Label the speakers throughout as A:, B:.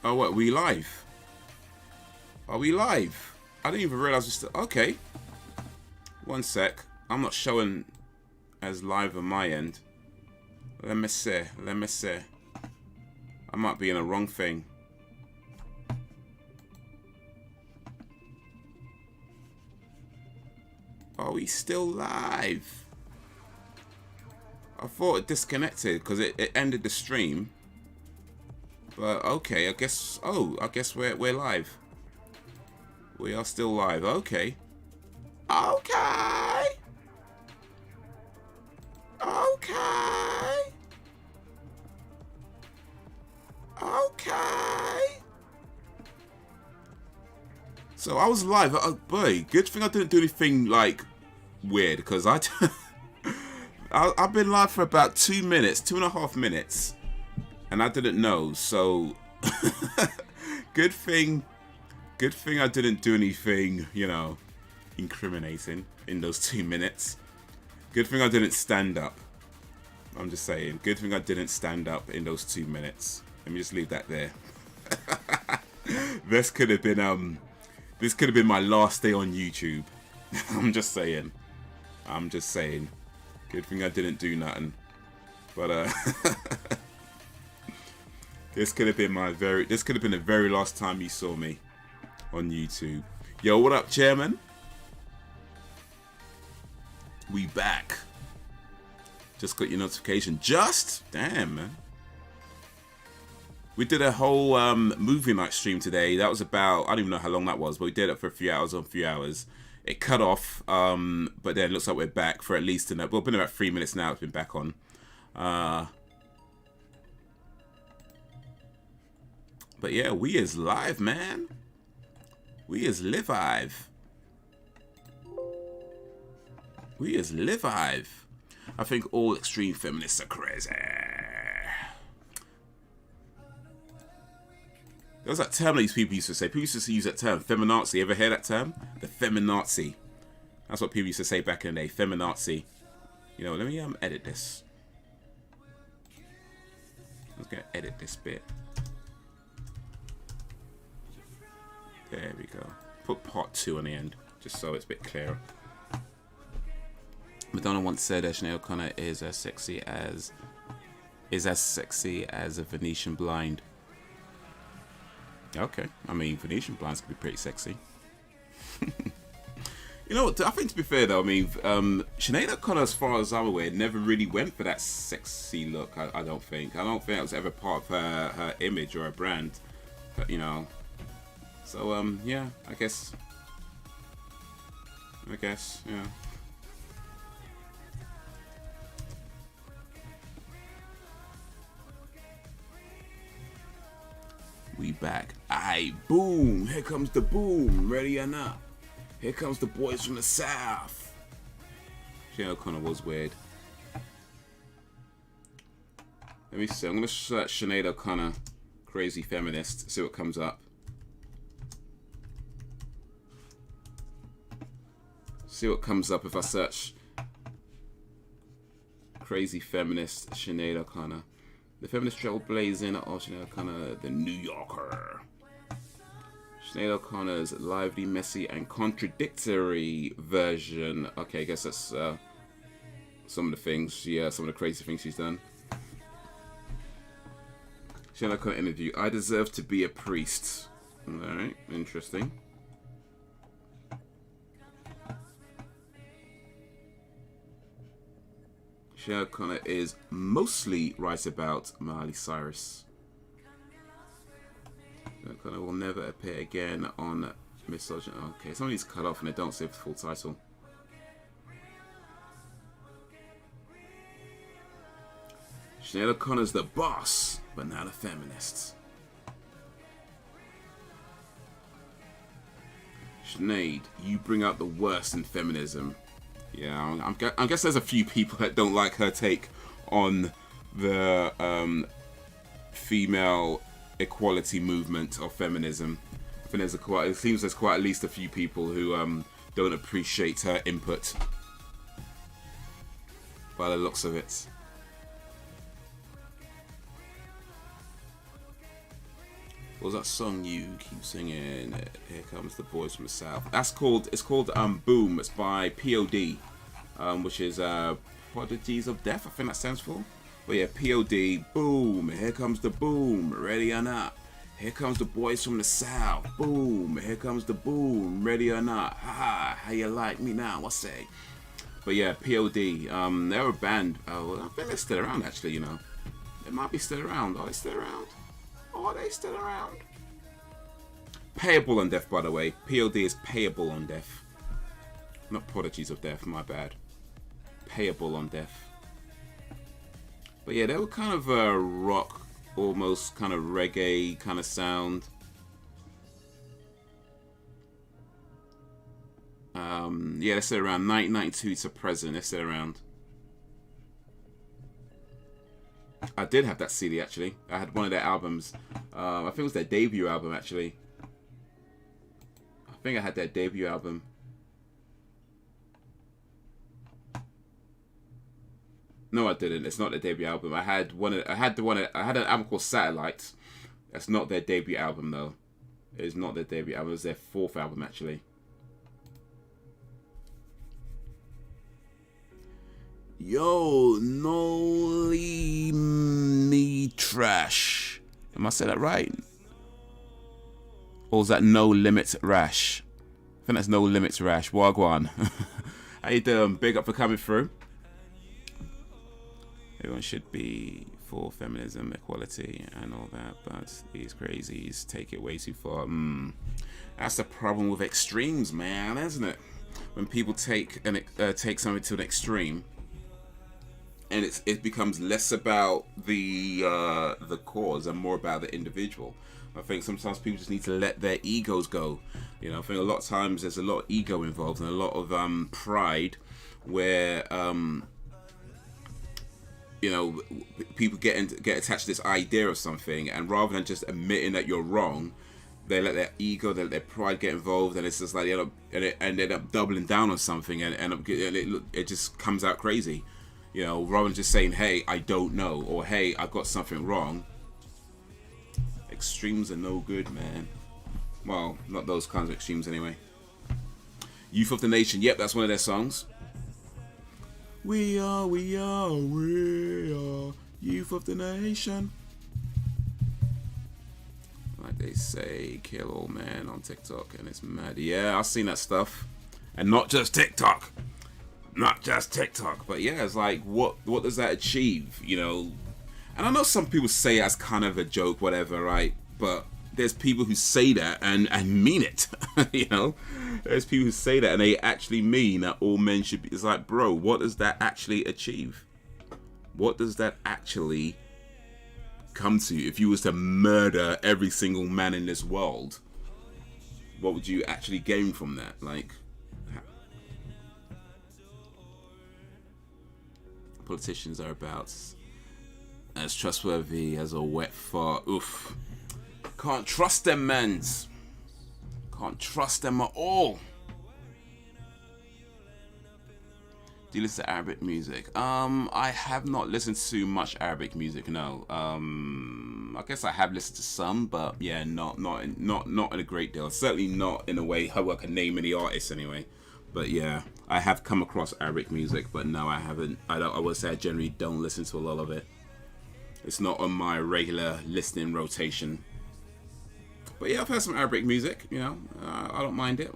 A: Oh, what? Are we live? Are we live? I didn't even realize it's okay. One sec. I'm not showing as live on my end. Let me see. Let me see. I might be in the wrong thing. Are we still live? I thought it disconnected because it ended the stream. But okay, I guess. Oh, I guess we're live. We are still live. Okay. Okay. Okay. Okay. So I was live. Oh boy, good thing I didn't do anything like weird because I've been live for about 2 minutes, 2.5 minutes, and I didn't know. So good thing I didn't do anything, you know, incriminating in those 2 minutes. Good thing I didn't stand up. I'm just saying. Good thing I didn't stand up in those 2 minutes. Let me just leave that there. This could have been my last day on YouTube. I'm just saying. I'm just saying. Good thing I didn't do nothing. But this could have been the very last time you saw me on YouTube. Yo, what up, Chairman? We back. Just got your notification. Just? Damn, man. We did a whole movie night stream today. That was about, I don't even know how long that was, but we did it for a few hours. It cut off, but then it looks like we're back for at least well, it's been about 3 minutes now. It's been back on. But yeah, we is live, man. We is live. We is live. I think all extreme feminists are crazy. There was that term that these people used to say. People used to use that term, feminazi. Ever hear that term? The feminazi. That's what people used to say back in the day, feminazi. You know, let me edit this. I'm just gonna edit this bit. There we go. Put part 2 on the end, just so it's a bit clearer. Madonna once said Sinead O'Connor is as sexy as a Venetian blind. Okay, I mean Venetian blinds can be pretty sexy. You know what? I think to be fair though, I mean Sinead O'Connor, as far as I'm aware, never really went for that sexy look. I don't think that was ever part of her image or her brand. But you know, so yeah, I guess yeah. We back. Aye, boom. Here comes the boom. Ready or not? Here comes the boys from the south. Sinead O'Connor was weird. Let me see. I'm going to search Sinead O'Connor, crazy feminist, see what comes up. See what comes up if I search crazy feminist Sinead O'Connor. The feminist trailblazing of Sinead O'Connor, the New Yorker. Sinead O'Connor's lively, messy, and contradictory version. Okay, I guess that's some of the things, yeah, some of the crazy things she's done. Sinead O'Connor interview. I deserve to be a priest. Alright, interesting. Sinead O'Connor is mostly right about Miley Cyrus. Sinead O'Connor will never appear again on Misogyny. Okay, some of these cut off and they don't say the full title. Sinead O'Connor's the boss, but not a feminist. Sinead, you bring out the worst in feminism. Yeah, I guess there's a few people that don't like her take on the female equality movement of feminism. I think it seems there's quite at least a few people who don't appreciate her input by the looks of it. What was that song you keep singing? Here Comes the Boys from the South. It's called Boom. It's by POD, which is Prodigies of Death, I think that stands for. But yeah, POD, boom, here comes the boom, ready or not. Here comes the boys from the South, boom, here comes the boom, ready or not. Haha, how you like me now, what's say? But yeah, POD, they're a band. I think they're still around actually, you know. They might be still around. Are they still around? Are they still around? Payable on Death, by the way. POD is Payable on Death. Not Prodigies of Death, my bad. Payable on Death. But yeah, they were kind of a rock, almost kind of reggae kind of sound. Yeah, they're still around. 1992 to present, they're still around. I did have that CD actually. I had one of their albums. I think it was their debut album actually. I think I had their debut album. No, I didn't. It's not their debut album. I had an album called Satellites. That's not their debut album though. It is not their debut album. It was their fourth album actually. Yo, no me trash. Am I saying that right? Or is that No Limits Rash? I think that's No Limits Rash. Wagwan. How you doing? Big up for coming through. Everyone should be for feminism, equality, and all that, but these crazies take it way too far. That's the problem with extremes, man, isn't it? When people take something to an extreme, and it becomes less about the cause and more about the individual. I think sometimes people just need to let their egos go. You know, I think a lot of times there's a lot of ego involved and a lot of pride, where you know, people get attached to this idea of something, and rather than just admitting that you're wrong, they let their ego, they let their pride get involved, and it's just like they end up doubling down on something, and it just comes out crazy. You know, rather than just saying, hey, I don't know, or hey, I got something wrong. Extremes are no good, man. Well, not those kinds of extremes anyway. Youth of the Nation, yep, that's one of their songs. We are youth of the nation. Like they say, kill all man on TikTok, and it's mad. Yeah, I've seen that stuff. And not just TikTok. Not just TikTok, but yeah, it's like, what does that achieve, you know? And I know some people say it as kind of a joke, whatever, right? But there's people who say that and mean it, you know? There's people who say that and they actually mean that all men should be. It's like, bro, what does that actually achieve? What does that actually come to? If you was to murder every single man in this world, what would you actually gain from that? Like, politicians are about as trustworthy as a wet fart. Oof. Can't trust them, mans. Can't trust them at all. Do you listen to Arabic music? I have not listened to much Arabic music, no. I guess I have listened to some, but yeah, not in a great deal. Certainly not in a way how I can name any artists anyway. But yeah, I have come across Arabic music, but no, I haven't. I would say I generally don't listen to a lot of it. It's not on my regular listening rotation. But yeah, I've heard some Arabic music, you know. I don't mind it.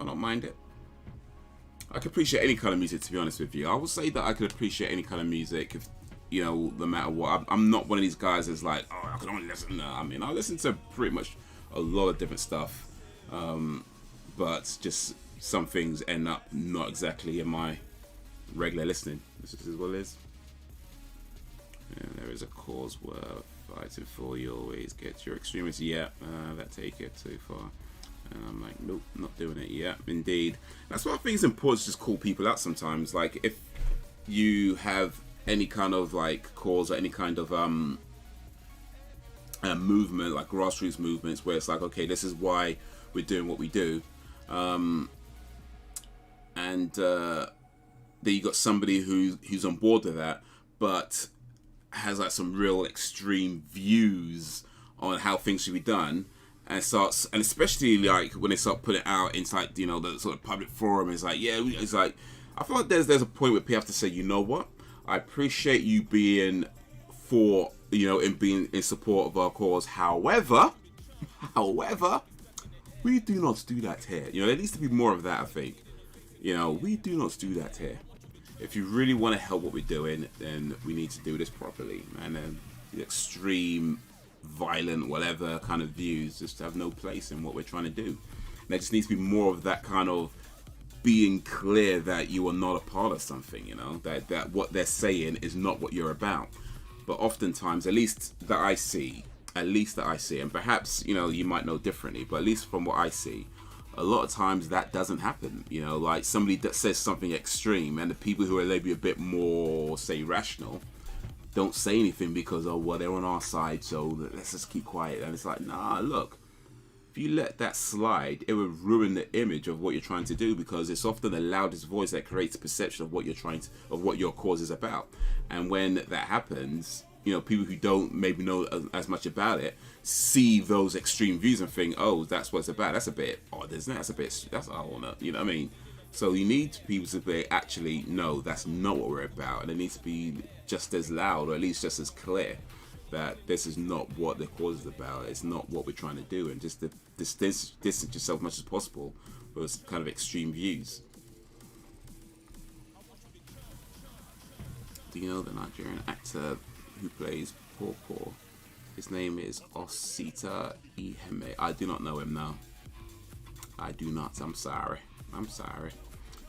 A: I can appreciate any kind of music, to be honest with you. I would say that I could appreciate any kind of music, if, you know, no matter what. I'm not one of these guys that's like, oh, I can only listen. No, I mean, I listen to pretty much a lot of different stuff. But just some things end up not exactly in my regular listening. This is what it is. And there is a cause worth fighting for. You always get your extremists. Yeah, that take it too far. And I'm like, nope, not doing it. Yeah, indeed. That's why I think it's important to just call people out sometimes. Like, if you have any kind of like cause or any kind of movement, like grassroots movements, where it's like, okay, this is why we're doing what we do, and then you got somebody who's on board with that, but has like some real extreme views on how things should be done, and starts, and especially like when they start putting it out into like, you know, the sort of public forum, it's like, yeah, it's like, I feel like there's a point where people have to say, you know what, I appreciate you being for, you know, in being in support of our cause. However, we do not do that here. You know, there needs to be more of that, I think. You know, we do not do that here. If you really want to help what we're doing, then we need to do this properly, man. And the extreme, violent, whatever kind of views just have no place in what we're trying to do. And there just needs to be more of that kind of being clear that you are not a part of something, you know, that what they're saying is not what you're about. But oftentimes, at least that I see, and perhaps, you know, you might know differently, but at least from what I see, a lot of times that doesn't happen. You know, like somebody that says something extreme, and the people who are maybe a bit more, say, rational, don't say anything because, oh, well, they're on our side, so let's just keep quiet. And it's like, nah, look, if you let that slide, it would ruin the image of what you're trying to do, because it's often the loudest voice that creates a perception of what you're trying to, of what your cause is about. And when that happens, you know, people who don't maybe know as much about it see those extreme views and think, oh, that's what it's about. That's a bit odd, isn't it? That's I don't know. You know what I mean? So you need people to be actually, no, that's not what we're about. And it needs to be just as loud, or at least just as clear, that this is not what the cause is about. It's not what we're trying to do. And just to distance yourself as much as possible with those kind of extreme views. Do you know the Nigerian actor who plays Pawpaw? His name is Osita Iheme. I do not know him now. I do not. I'm sorry. I'm sorry.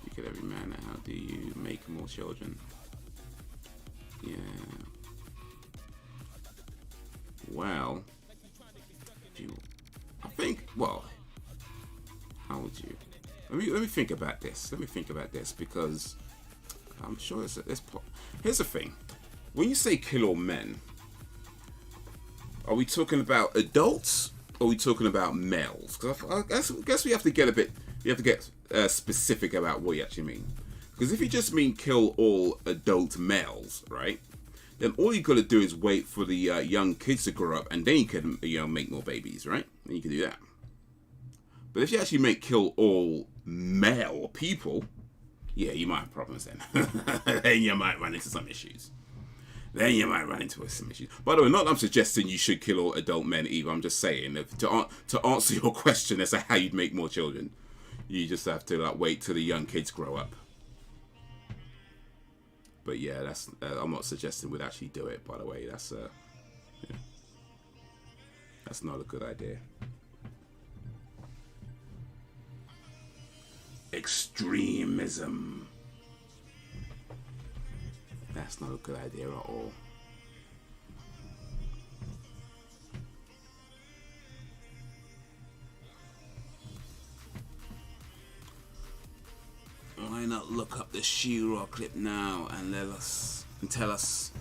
A: You kill every man. How do you make more children? Yeah. Well, I think. Well, how would you? Let me think about this. Because I'm sure here's the thing. When you say kill all men, are we talking about adults, or are we talking about males? Because I guess we have to get specific about what you actually mean. Because if you just mean kill all adult males, right, then all you got to do is wait for the young kids to grow up, and then you can, you know, make more babies, right? And you can do that. But if you actually make kill all male people, yeah, you might have problems then. Then you might run into some issues. By the way, not that I'm suggesting you should kill all adult men either. I'm just saying, to answer your question as to how you'd make more children, you just have to like wait till the young kids grow up. But yeah, that's I'm not suggesting we'd actually do it. By the way, that's not a good idea. Extremism. That's not a good idea at all. Why not look up the She-Ra clip now and tell us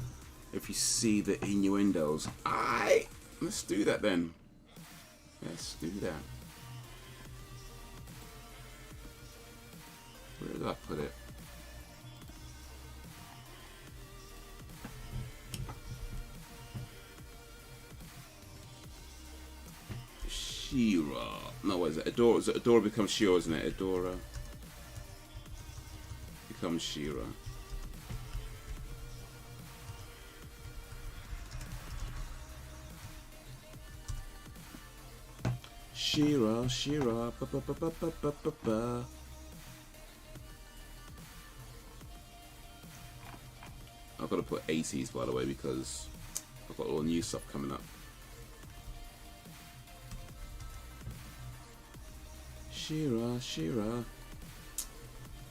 A: if you see the innuendos? Aight, let's do that then. Let's do that. Where did I put it? She-Ra. No, what is it? Adora becomes She-Ra, isn't it? Adora becomes She-Ra. She-Ra, She-Ra, ba ba ba ba ba ba ba ba. I've got to put 80s, by the way, because I've got all new stuff coming up. She-Ra, She-Ra.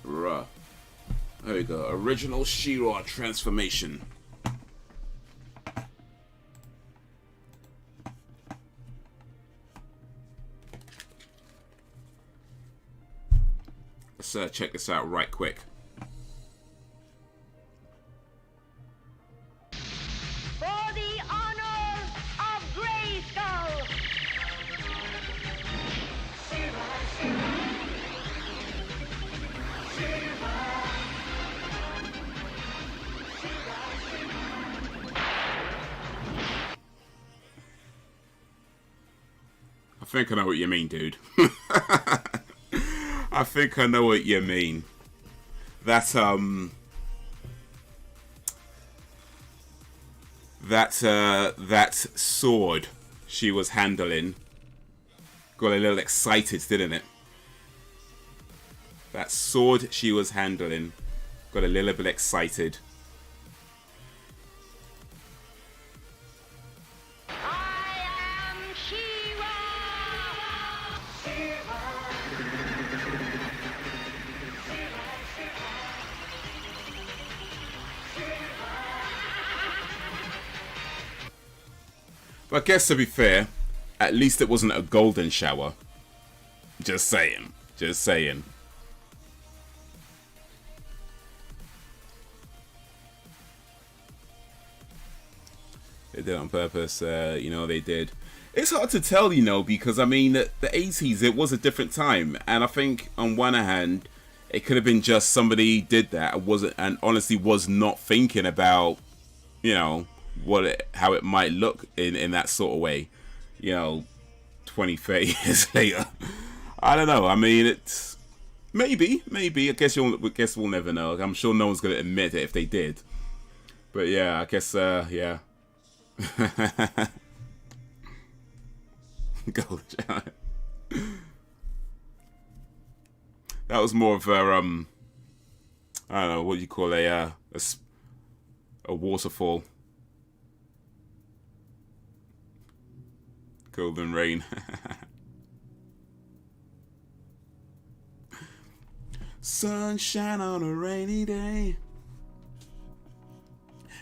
A: Ra. There we go. Original She-Ra transformation. Let's check this out right quick.
B: For the honor of Grayskull.
A: think I know what you mean, dude. I think I know what you mean. That sword she was handling got a little excited, didn't it? That sword she was handling got a little bit excited. But I guess to be fair, at least it wasn't a golden shower. Just saying. Just saying. They did it on purpose. You know, they did. It's hard to tell, you know, because I mean, the 80s, it was a different time. And I think on one hand, it could have been just somebody did that and honestly was not thinking about, you know, how it might look in that sort of way, you know, 20, 30 years later. I don't know. I mean, it's maybe. I guess we'll never know. I'm sure no one's gonna admit it if they did. But yeah, I guess yeah. Gold. That was more of a I don't know what you call a waterfall. Golden rain. Sunshine on a rainy day.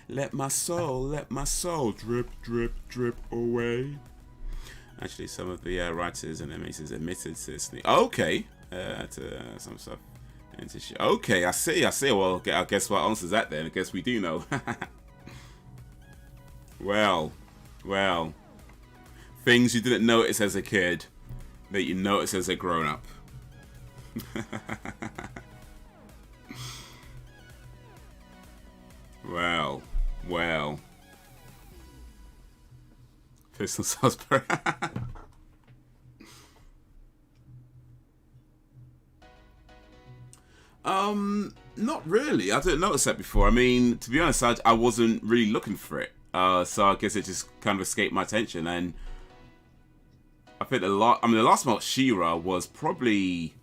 A: Let my soul drip, drip, drip away. Actually, some of the writers and animators admitted to this. Okay, to some stuff. Okay, I see. Well, I guess what answers that then? I guess we do know. Well. Things you didn't notice as a kid that you notice as a grown-up. Well. Pistol Salisbury. Not really. I didn't notice that before. I mean, to be honest, I wasn't really looking for it. So I guess it just kind of escaped my attention. And I think the last one, She-Ra, was probably.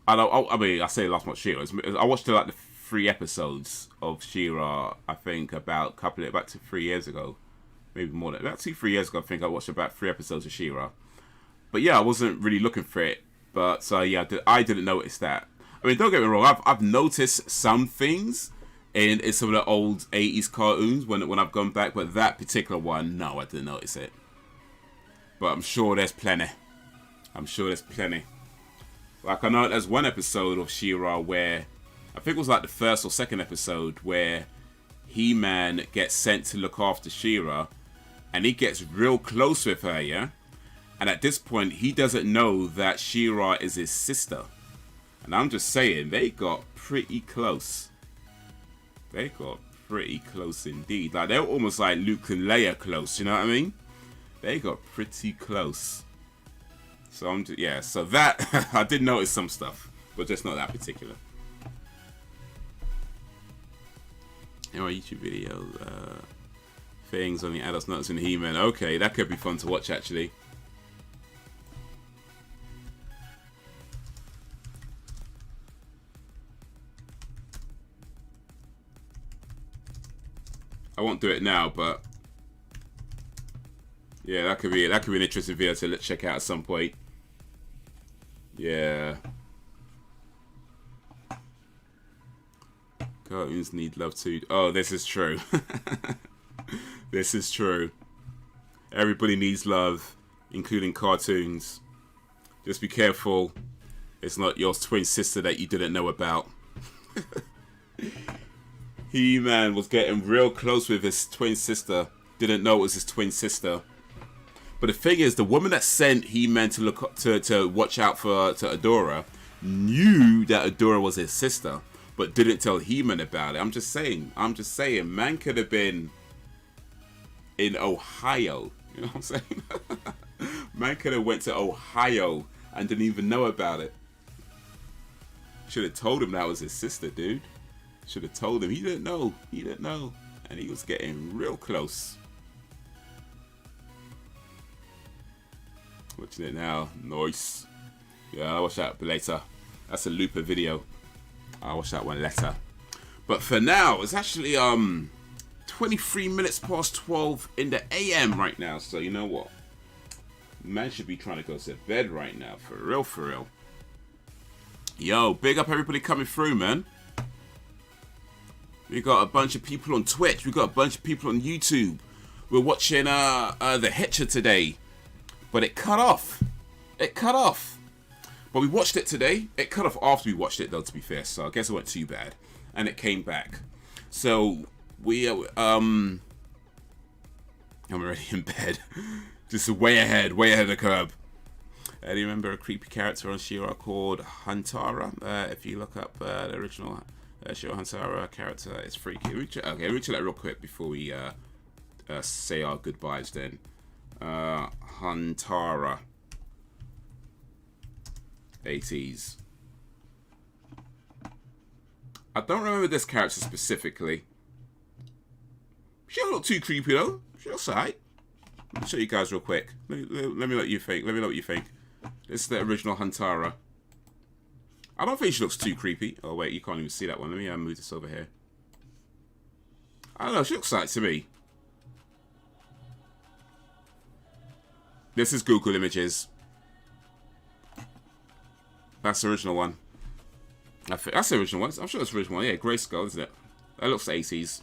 A: I say the last one, She-Ra. I watched like the 3 episodes of She-Ra. I think about 3 years ago, maybe more than about 2-3 years ago. I think I watched about 3 episodes of She-Ra. But yeah, I wasn't really looking for it. But so yeah, I didn't notice that. I mean, don't get me wrong. I've noticed some things in some of the old 80s cartoons when I've gone back, but that particular one, no, I didn't notice it. But I'm sure there's plenty. Like, I know there's one episode of She-Ra where, I think it was like the first or second episode, where He-Man gets sent to look after She-Ra, and he gets real close with her, yeah? And at this point, he doesn't know that She-Ra is his sister. And I'm just saying, they got pretty close. They got pretty close indeed. Like, they were almost like Luke and Leia close, you know what I mean? They got pretty close. So so that I did notice some stuff, but just not that particular. Anyway, YouTube video things on the adults noticing He-Man. Okay, that could be fun to watch actually. I won't do it now, but yeah, that could be an interesting video to check out at some point. Yeah. Cartoons need love too. Oh, this is true. This is true. Everybody needs love, including cartoons. Just be careful. It's not your twin sister that you didn't know about. He-Man was getting real close with his twin sister. Didn't know it was his twin sister. But the thing is, the woman that sent He-Man to look to watch out for Adora knew that Adora was his sister, but didn't tell He-Man about it. I'm just saying. Man could have been in Ohio. You know what I'm saying? Man could have went to Ohio and didn't even know about it. Should have told him that was his sister, dude. Should have told him. He didn't know. He didn't know. And he was getting real close. Watching it now. Nice. Yeah, I'll watch that later. That's a Looper video. I'll watch that one later. But for now, it's actually 23 minutes past 12 in the AM right now. So you know what? Man should be trying to go to bed right now. For real, for real. Yo, big up everybody coming through, man. We got a bunch of people on Twitch. We got a bunch of people on YouTube. We're watching the Hitcher today. But it cut off. It cut off. But we watched it today. It cut off after we watched it, though, to be fair. So I guess it wasn't too bad. And it came back. So we I'm already in bed. Just way ahead of the curve. Do you remember a creepy character on She-Ra called Huntara? If you look up the original She-Ra Huntara character, it's freaky. Okay, let me check that real quick before we say our goodbyes then. Huntara 80s. I don't remember this character specifically. She don't look too creepy though. She looks alright. Let me show you guys real quick. Let me let you think. Let me know what you think. This is the original Huntara. I don't think she looks too creepy. Oh wait, you can't even see that one. Let me move this over here. I don't know. She looks alright to me. This is Google Images. That's the original one. That's the original one. I'm sure it's the original one. Yeah, Grayskull, isn't it? That looks 80s.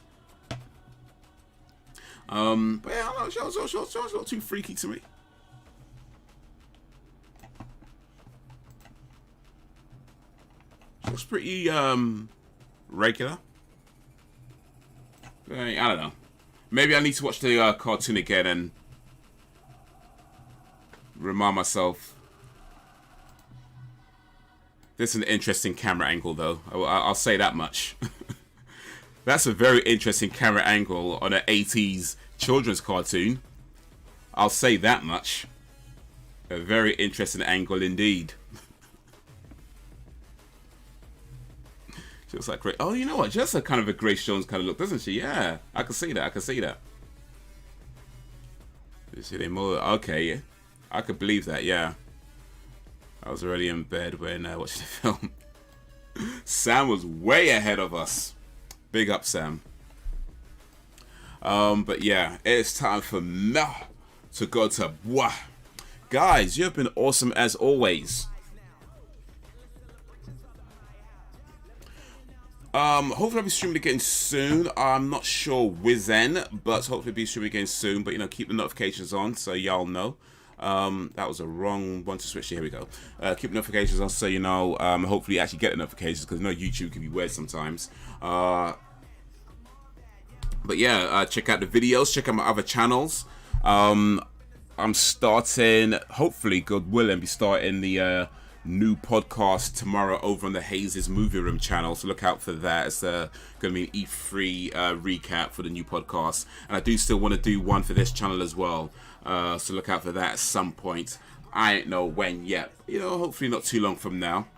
A: But yeah, I don't know. She not too freaky to me. She looks pretty regular. I don't know. Maybe I need to watch the cartoon again and remind myself. This is an interesting camera angle, though. I'll say that much. That's a very interesting camera angle on an 80s children's cartoon. I'll say that much. A very interesting angle indeed. She looks like great. Oh, you know what? Just a kind of a Grace Jones kind of look, doesn't she? Yeah, I can see that. I can see that. You see them more? Okay, I could believe that. Yeah. I was already in bed when watching the film. Sam was way ahead of us. Big up, Sam. But yeah, it's time for me to go to bois. Guys, you have been awesome as always. Hopefully I'll be streaming again soon. I'm not sure when, but hopefully I'll be streaming again soon. But you know, keep the notifications on so y'all know. That was a wrong one to switch to. Here we go. Keep the notifications on so you know. Hopefully you actually get the notifications because you know YouTube can be weird sometimes. But yeah, check out the videos. Check out my other channels. I'm starting, hopefully, God willing, be starting the new podcast tomorrow over on the Haze's Movie Room channel. So look out for that. It's going to be an E3 recap for the new podcast. And I do still want to do one for this channel as well. So look out for that at some point. I don't know when yet. You know, hopefully not too long from now.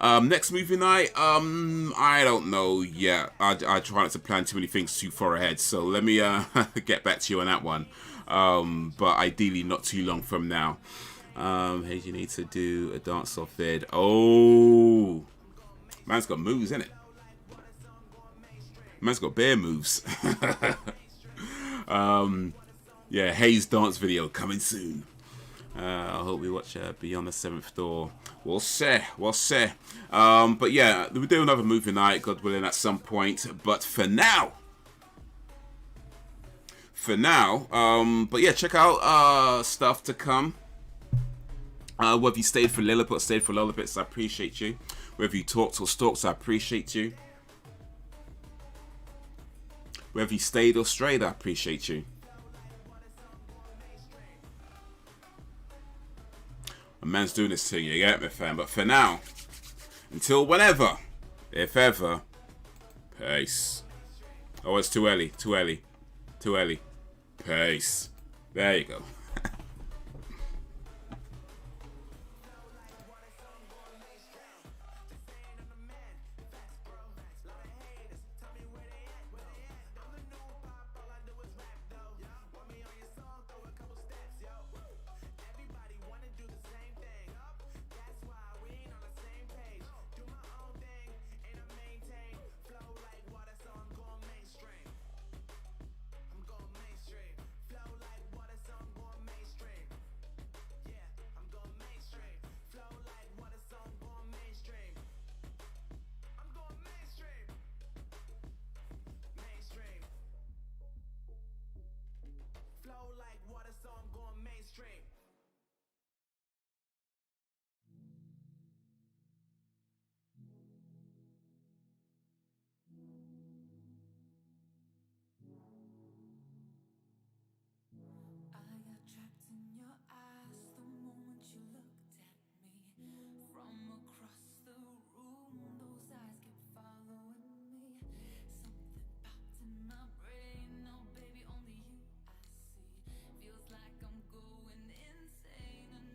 A: Next movie night, I don't know yet. I try not to plan too many things too far ahead. So let me get back to you on that one. But ideally not too long from now. Hey, you need to do a dance-off vid. Oh, man's got moves, innit? Man's got bare moves. Yeah, Haze dance video coming soon. I hope we watch Beyond the Seventh Door. We'll see. We'll see. But yeah, we'll do another movie night, God willing, at some point. But for now. But yeah, check out stuff to come. Whether you stayed for Lilliput or stayed for Lullabits, I appreciate you. Whether you talked or stalked, I appreciate you. Whether you stayed or strayed, I appreciate you. A man's doing this thing, you get me, fam? But for now, until whenever, if ever, peace. Oh, it's too early, too early, too early. Peace. There you go.
C: train.